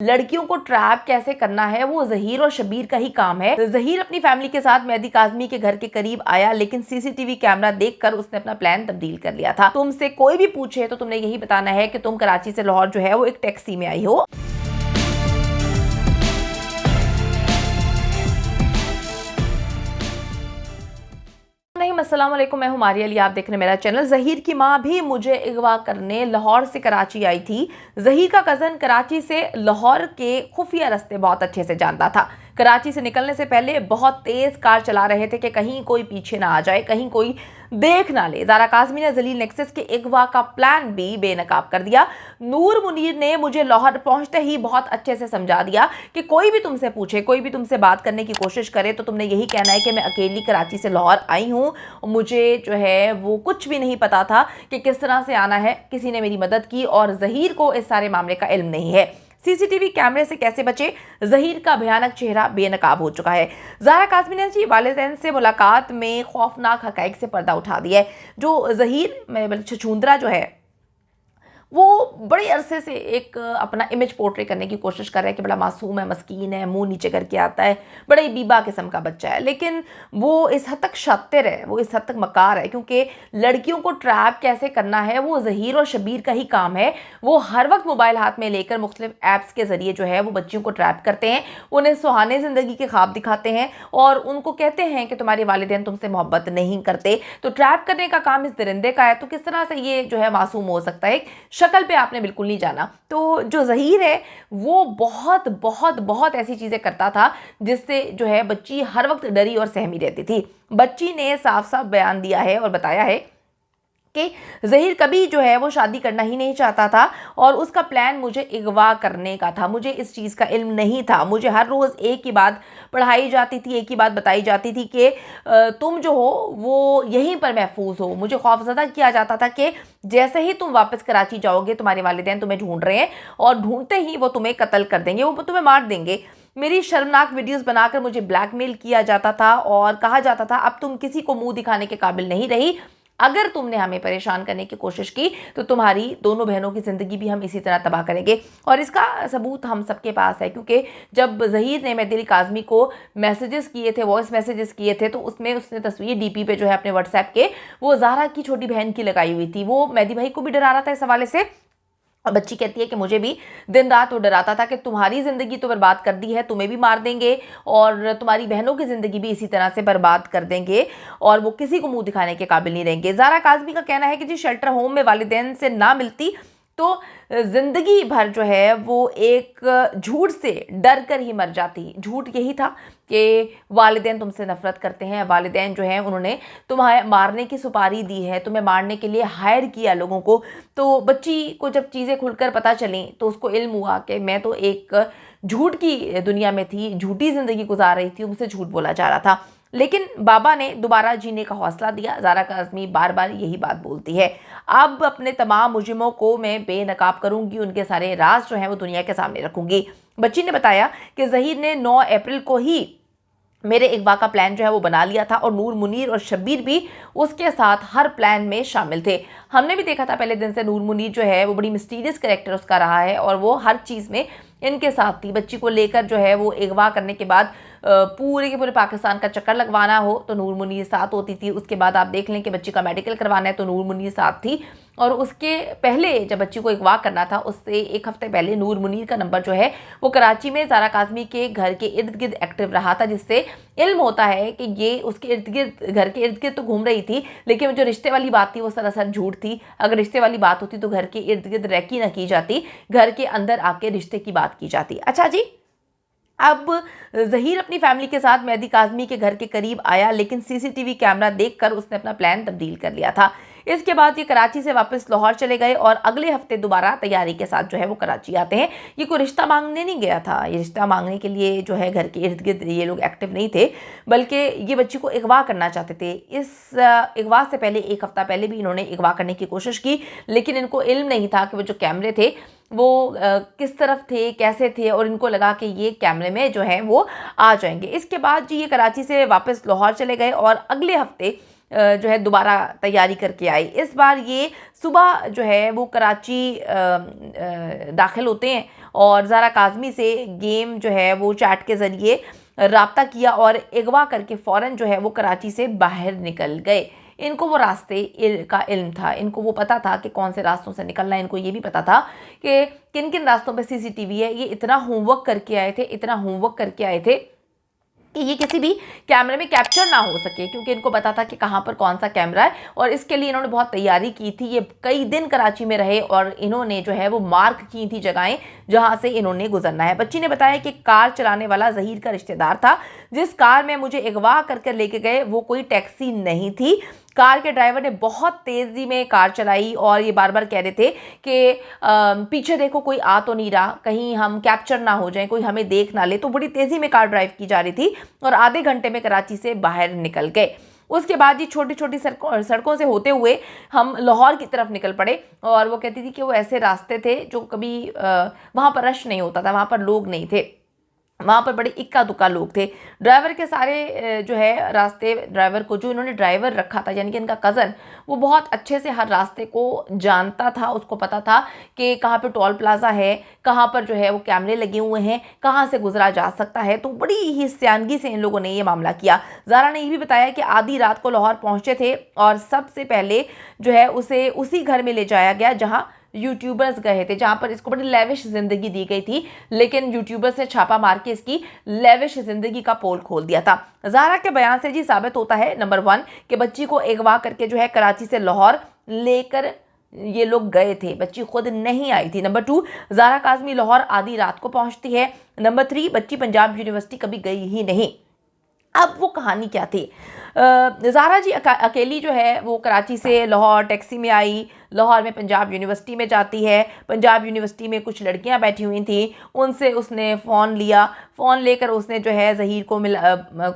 लड़कियों को ट्रैप कैसे करना है वो ज़हीर और शब्बीर का ही काम है। ज़हीर अपनी फैमिली के साथ मेहदी काज़मी के घर के करीब आया, लेकिन सीसीटीवी कैमरा देखकर उसने अपना प्लान तब्दील कर लिया था। तुमसे कोई भी पूछे तो तुमने यही बताना है कि तुम कराची से लाहौर जो है वो एक टैक्सी में आई हो। अस्सलाम वालेकुम, मैं हूं मारिया अली, आप देख रहे हैं मेरा चैनल। ज़हीर की मां भी मुझे अगवा करने लाहौर से कराची आई थी। ज़हीर का कज़न कराची से लाहौर के खुफिया रास्ते बहुत अच्छे से जानता था। कराची से निकलने से पहले बहुत तेज़ कार चला रहे थे कि कहीं कोई पीछे ना आ जाए, कहीं कोई देख ना ले। ज़ारा काज़मी ने जलील नेक्सस के अगवा का प्लान भी बेनकाब कर दिया। नूर मुनीर ने मुझे लाहौर पहुंचते ही बहुत अच्छे से समझा दिया कि कोई भी तुमसे पूछे, कोई भी तुमसे बात करने की कोशिश करे तो तुमने यही कहना है कि मैं अकेली कराची से लाहौर आई हूँ। मुझे जो है वो कुछ भी नहीं पता था कि किस तरह से आना है, किसी ने मेरी मदद की और ज़हीर को इस सारे मामले का इल्म नहीं है। सीसीटीवी कैमरे से कैसे बचे, ज़हीर का भयानक चेहरा बेनकाब हो चुका है। ज़ारा काज़मी ने जी वालिदैन से मुलाकात में खौफनाक हक़ाइक़ से पर्दा उठा दिया है। जो ज़हीर छछूंदरा जो है वो बड़े अरसे से एक अपना इमेज पोर्ट्रे करने की कोशिश कर रहा है कि बड़ा मासूम है, मस्कीन है, मुंह नीचे करके आता है, बड़ा ही बीबा किस्म का बच्चा है। लेकिन वो इस हद तक शातिर है, वो इस हद तक मकार है, क्योंकि लड़कियों को ट्रैप कैसे करना है वो ज़हीर और शब्बीर का ही काम है। वो हर वक्त मोबाइल हाथ में लेकर मुख्तलिफ ऐप्स के ज़रिए जो है वो बच्चियों को ट्रैप करते हैं, उन्हें सुहाने ज़िंदगी के ख्वाब दिखाते हैं और उनको कहते हैं कि तुम्हारे वालिदैन तुमसे मोहब्बत नहीं करते। तो ट्रैप करने का काम इस दरिंदे का है, तो किस तरह से ये जो है मासूम हो सकता है? शक्ल पे आपने बिल्कुल नहीं जाना। तो जो ज़हीर है वो बहुत बहुत बहुत ऐसी चीज़ें करता था जिससे जो है बच्ची हर वक्त डरी और सहमी रहती थी। बच्ची ने साफ साफ बयान दिया है और बताया है कि ज़हीर कभी जो है वो शादी करना ही नहीं चाहता था और उसका प्लान मुझे अगवा करने का था। मुझे इस चीज़ का इल्म नहीं था। मुझे हर रोज़ एक ही बात पढ़ाई जाती थी, एक ही बात बताई जाती थी कि तुम जो हो वो यहीं पर महफूज हो। मुझे खौफज़दा किया जाता था कि जैसे ही तुम वापस कराची जाओगे तुम्हारे वालिदैन तुम्हें ढूंढ रहे हैं और ढूंढते ही वो तुम्हें कत्ल कर देंगे, वो तुम्हें मार देंगे। मेरी शर्मनाक वीडियोस बनाकर मुझे ब्लैकमेल किया जाता था और कहा जाता था अब तुम किसी को मुंह दिखाने के काबिल नहीं रही। अगर तुमने हमें परेशान करने की कोशिश की तो तुम्हारी दोनों बहनों की ज़िंदगी भी हम इसी तरह तबाह करेंगे। और इसका सबूत हम सबके पास है, क्योंकि जब ज़हीर ने मेहदी काज़मी को मैसेजेस किए थे, वॉइस मैसेजेस किए थे, तो उसमें उसने तस्वीर डीपी पे जो है अपने व्हाट्सएप के वो ज़ारा की छोटी बहन की लगाई हुई थी। वो मेहदी भाई को भी डरा रहा था इस हवाले से। और बच्ची कहती है कि मुझे भी दिन रात वो डराता था कि तुम्हारी ज़िंदगी तो बर्बाद कर दी है, तुम्हें भी मार देंगे और तुम्हारी बहनों की ज़िंदगी भी इसी तरह से बर्बाद कर देंगे और वो किसी को मुंह दिखाने के काबिल नहीं रहेंगे। ज़ारा काज़मी का कहना है कि जी शेल्टर होम में वालिदैन से ना मिलती तो ज़िंदगी भर जो है वो एक झूठ से डर कर ही मर जाती। झूठ यही था कि वालिदैन तुमसे नफ़रत करते हैं, वालिदैन जो हैं उन्होंने तुम्हें मारने की सुपारी दी है, तुम्हें मारने के लिए हायर किया लोगों को। तो बच्ची को जब चीज़ें खुलकर पता चली तो उसको इल्म हुआ कि मैं तो एक झूठ की दुनिया में थी, झूठी ज़िंदगी गुजार रही थी, मुझसे झूठ बोला जा रहा था। लेकिन बाबा ने दोबारा जीने का हौसला दिया। ज़ारा काज़मी बार बार यही बात बोलती है, अब अपने तमाम मुजरिमों को मैं बेनकाब करूंगी, उनके सारे राज जो हैं वो दुनिया के सामने रखूंगी। बच्ची ने बताया कि ज़हीर ने 9 अप्रैल को ही मेरे अगवा का प्लान जो है वो बना लिया था और नूर मुनीर और शब्बीर भी उसके साथ हर प्लान में शामिल थे। हमने भी देखा था पहले दिन से नूर मुनीर जो है वो बड़ी मिस्टीरियस कैरेक्टर उसका रहा है और वो हर चीज़ में इनके साथ थी। बच्ची को लेकर जो है वो अगवा करने के बाद पूरे के पूरे पाकिस्तान का चक्कर लगवाना हो तो नूर मुनीर साथ होती थी। उसके बाद आप देख लें कि बच्ची का मेडिकल करवाना है तो नूर मुनीर साथ थी। और उसके पहले जब बच्ची को अगवा करना था उससे एक हफ्ते पहले नूर मुनीर का नंबर जो है वो कराची में ज़ारा काज़मी के घर के इर्द गिर्द एक्टिव रहा था, जिससे इल्म होता है कि ये उसके इर्द गिर्द, घर के इर्द गिर्द तो घूम रही थी, लेकिन जो रिश्ते वाली बात थी वो सरासर झूठ थी। अगर रिश्ते वाली बात होती तो घर के इर्द गिर्द रैकी न की जाती, घर के अंदर आके रिश्ते की बात की जाती। अच्छा जी, अब ज़हीर अपनी फैमिली के साथ मेहदी काज़मी के घर के करीब आया, लेकिन सीसीटीवी कैमरा देखकर उसने अपना प्लान तब्दील कर लिया था। इसके बाद ये कराची से वापस लाहौर चले गए और अगले हफ्ते दोबारा तैयारी के साथ जो है वो कराची आते हैं। ये कोई रिश्ता मांगने नहीं गया था, ये रिश्ता मांगने के लिए जो है घर के इर्द गिर्द ये लोग एक्टिव नहीं थे, बल्कि ये बच्ची को अगवा करना चाहते थे। इस अगवा से पहले एक हफ्ता पहले भी इन्होंने अगवा करने की कोशिश की, लेकिन इनको इल्म नहीं था कि वो जो कैमरे थे वो किस तरफ थे, कैसे थे, और इनको लगा कि ये कैमरे में जो है वो आ जाएंगे। इसके बाद जी ये कराची से वापस लाहौर चले गए और अगले हफ्ते जो है दोबारा तैयारी करके आई। इस बार ये सुबह जो है वो कराची दाखिल होते हैं और ज़ारा काज़मी से गेम जो है वो चैट के ज़रिए राब्ता किया और अगवा करके फ़ौरन जो है वो कराची से बाहर निकल गए। इनको वो रास्ते का इल्म था, इनको वो पता था कि कौन से रास्तों से निकलना है। इनको ये भी पता था कि किन किन रास्तों पे सीसीटीवी है। ये इतना होमवर्क करके आए थे, इतना होमवर्क करके आए थे कि ये किसी भी कैमरे में कैप्चर ना हो सके, क्योंकि इनको पता था कि कहाँ पर कौन सा कैमरा है। और इसके लिए इन्होंने बहुत तैयारी की थी। ये कई दिन कराची में रहे और इन्होंने जो है वो मार्क की थी जगहें जहाँ से इन्होंने गुजरना है। बच्ची ने बताया कि कार चलाने वाला ज़हीर का रिश्तेदार था। जिस कार में मुझे अगवा करके लेके गए वो कोई टैक्सी नहीं थी। कार के ड्राइवर ने बहुत तेज़ी में कार चलाई और ये बार बार कह रहे थे कि पीछे देखो कोई आ तो नहीं रहा, कहीं हम कैप्चर ना हो जाएं, कोई हमें देख ना ले। तो बड़ी तेज़ी में कार ड्राइव की जा रही थी और आधे घंटे में कराची से बाहर निकल गए। उसके बाद ये छोटी छोटी सड़कों से होते हुए हम लाहौर की तरफ निकल पड़े। और वो कहती थी कि वो ऐसे रास्ते थे जो कभी वहाँ पर रश नहीं होता था, वहाँ पर लोग नहीं थे, वहाँ पर बड़े इक्का दुक्का लोग थे। ड्राइवर के सारे जो है रास्ते, ड्राइवर को जो इन्होंने ड्राइवर रखा था यानी कि इनका कज़न, वो बहुत अच्छे से हर रास्ते को जानता था। उसको पता था कि कहाँ पे टोल प्लाजा है, कहाँ पर जो है वो कैमरे लगे हुए हैं, कहाँ से गुजरा जा सकता है। तो बड़ी ही सियानगी से इन लोगों ने ये मामला किया। ज़ारा ने ये भी बताया कि आधी रात को लाहौर पहुँचे थे और सबसे पहले जो है उसे उसी घर में ले जाया गया जहाँ यूट्यूबर्स गए थे, जहाँ पर इसको बड़ी लेविश ज़िंदगी दी गई थी। लेकिन यूट्यूबर्स ने छापा मार के इसकी लेविश ज़िंदगी का पोल खोल दिया था। ज़ारा के बयान से जी साबित होता है नंबर 1 कि बच्ची को अगवा करके जो है कराची से लाहौर लेकर ये लोग गए थे, बच्ची खुद नहीं आई थी। नंबर 2, ज़ारा काज़मी लाहौर आधी रात को पहुँचती है। नंबर 3, बच्ची पंजाब यूनिवर्सिटी कभी गई ही नहीं। अब वो कहानी क्या थी? ज़ारा जी अकेली जो है वो कराची से लाहौर टैक्सी में आई, लाहौर में पंजाब यूनिवर्सिटी में जाती है। पंजाब यूनिवर्सिटी में कुछ लड़कियां बैठी हुई थी, उनसे उसने फ़ोन लिया। फ़ोन लेकर उसने जो है ज़हीर को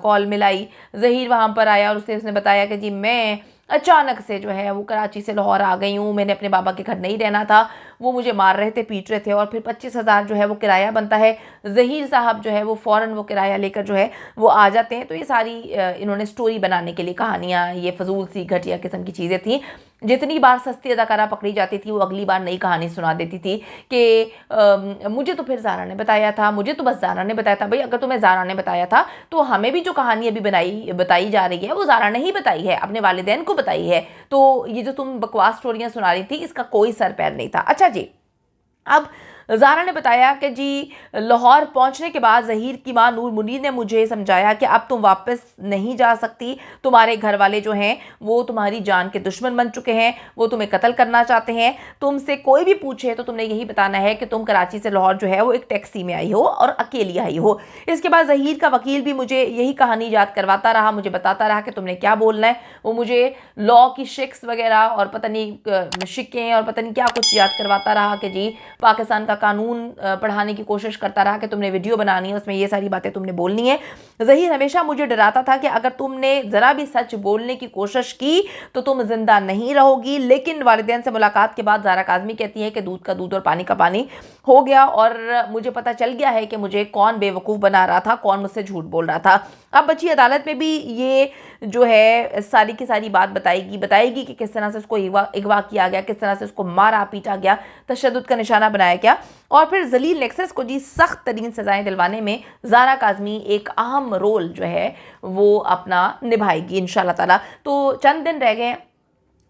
कॉल मिलाई। ज़हीर वहाँ पर आया और उसने बताया कि जी मैं अचानक से जो है वो कराची से लाहौर आ गई हूँ, मैंने अपने बाबा के घर नहीं रहना था, वो मुझे मार रहे थे, पीट रहे थे और फिर 25,000 जो है वो किराया बनता है। ज़हीर साहब जो है वो फ़ौरन वो किराया लेकर जो है वो आ जाते हैं। तो ये सारी इन्होंने स्टोरी बनाने के लिए कहानियाँ, ये फजूल सी घटिया किस्म की चीज़ें थी। जितनी बार सस्ती अदाकारा पकड़ी जाती थी वो अगली बार नई कहानी सुना देती थी कि मुझे तो फिर ज़ारा ने बताया था, मुझे तो बस ज़ारा ने बताया था। भाई अगर तुम्हें ज़ारा ने बताया था तो हमें भी जो कहानी अभी बताई जा रही है वो ज़ारा ने ही बताई है, अपने वालिदैन को बताई है। तो ये जो तुम बकवास स्टोरियाँ सुना रही थी इसका कोई सर पैर नहीं था। अच्छा जी, अब ज़ारा ने बताया कि जी लाहौर पहुंचने के बाद ज़हीर की मां नूर मुनीर ने मुझे समझाया कि अब तुम वापस नहीं जा सकती, तुम्हारे घर वाले जो हैं वो तुम्हारी जान के दुश्मन बन चुके हैं, वो तुम्हें कत्ल करना चाहते हैं। तुमसे कोई भी पूछे तो तुमने यही बताना है कि तुम कराची से लाहौर जो है वो एक टैक्सी में आई हो और अकेली आई हो। इसके बाद ज़हीर का वकील भी मुझे यही कहानी याद करवाता रहा, मुझे बताता रहा कि तुमने क्या बोलना है। वो मुझे लॉ की शिक्स वगैरह और पता नहीं शिक्कें और पता नहीं क्या कुछ याद करवाता रहा कि जी पाकिस्तान का कानून पढ़ाने की कोशिश करता रहा कि तुमने वीडियो बनानी है, उसमें ये सारी बातें तुमने बोलनी है। ज़हीर हमेशा मुझे डराता था कि अगर तुमने ज़रा भी सच बोलने की कोशिश की तो तुम जिंदा नहीं रहोगी। लेकिन वालिदैन से मुलाकात के बाद ज़ारा काज़मी कहती है कि दूध का दूध और पानी का पानी हो गया और मुझे पता चल गया है कि मुझे कौन बेवकूफ़ बना रहा था, कौन मुझसे झूठ बोल रहा था। अब बच्ची अदालत में भी ये जो है सारी की सारी बात बताएगी कि किस तरह से उसको अगवा किया गया, किस तरह से उसको मारा पीटा गया, तशद्दुद का निशाना बनाया गया। और फिर जलील नेक्सस को जी सख्त तरीन सजाएं दिलवाने में ज़ारा काज़मी एक अहम रोल जो है वो अपना निभाएगी इंशाल्लाह ताला। तो चंद दिन रह गए,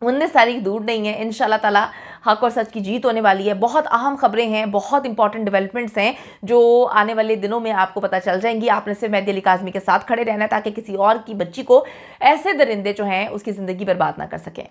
19 तारीख दूर नहीं है, इंशाल्लाह ताला हक और सच की जीत होने वाली है। बहुत अहम खबरें हैं, बहुत इंपॉर्टेंट डेवलपमेंट्स हैं जो आने वाले दिनों में आपको पता चल जाएंगी। आपने सिर्फ मेहदी अली काज़मी के साथ खड़े रहना है ताकि किसी और की बच्ची को ऐसे दरिंदे जो हैं उसकी ज़िंदगी बर्बाद ना कर सकें।